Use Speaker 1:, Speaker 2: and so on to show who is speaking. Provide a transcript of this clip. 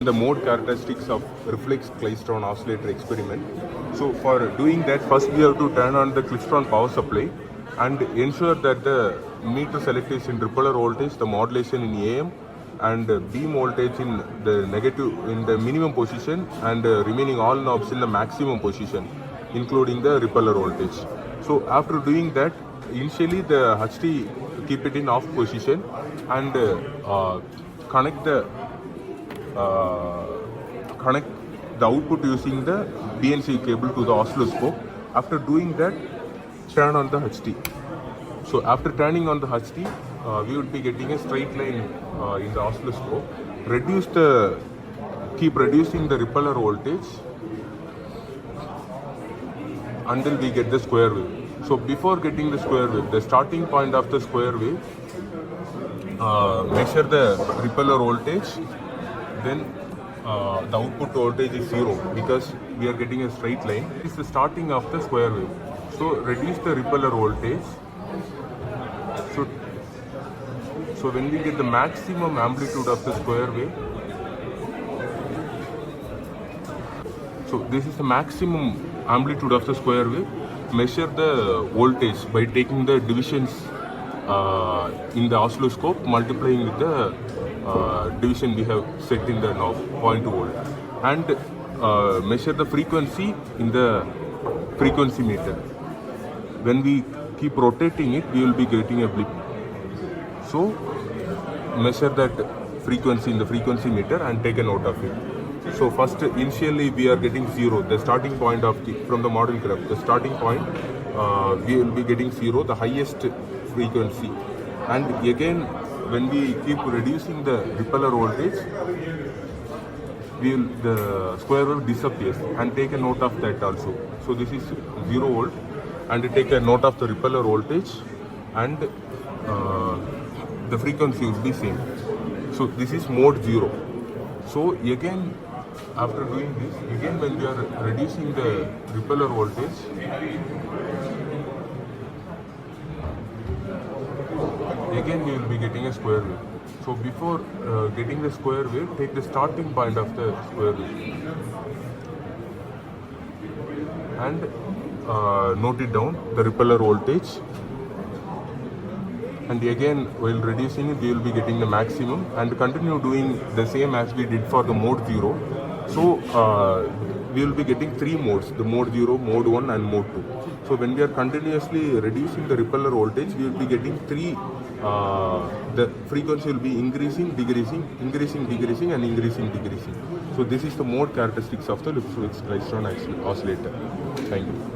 Speaker 1: the mode characteristics of Reflex Klystron oscillator experiment. So for doing that, first we have to turn on the Klystron power supply and ensure that the meter select is in repeller voltage, the modulation in AM, and beam voltage in the minimum position, and remaining all knobs in the maximum position, including the repeller voltage. So after doing that, initially the HT keep it in off position and connect the output using the BNC cable to the oscilloscope. After doing that, turn on the HT. So after turning on the HT, we would be getting a straight line in the oscilloscope. Keep reducing the repeller voltage until we get the square wave. So before getting the square wave, the starting point of the square wave, measure the repeller voltage, then the output voltage is 0 because we are getting a straight line. This is the starting of the square wave. So reduce the repeller voltage. So when we get the maximum amplitude of the square wave, so this is the maximum amplitude of the square wave. Measure the voltage by taking the divisions in the oscilloscope, multiplying with the division we have set in the knob, 0.2 volt, and measure the frequency in the frequency meter. When we keep rotating it, we will be getting a blip. So measure that frequency in the frequency meter and take a note of it. So first, initially we are getting 0, the starting point from the model graph. The starting point, we will be getting 0, the highest frequency. And again, when we keep reducing the repeller voltage, the square wave disappears, and take a note of that also. So this is 0 volt, and take a note of the repeller voltage, and the frequency will be same. So this is mode 0. So again, after doing this, again when we are reducing the repeller voltage, again we will be getting a square wave. So before getting the square wave, take the starting point of the square wave and note it down, the repeller voltage. And again, while reducing it, we will be getting the maximum, and continue doing the same as we did for the mode 0. So we will be getting 3 modes, the mode 0, mode 1 and mode 2. So when we are continuously reducing the repeller voltage, we will be getting 3, the frequency will be increasing, decreasing, decreasing and increasing, decreasing. So this is the mode characteristics of the Reflex Klystron oscillator. Thank you.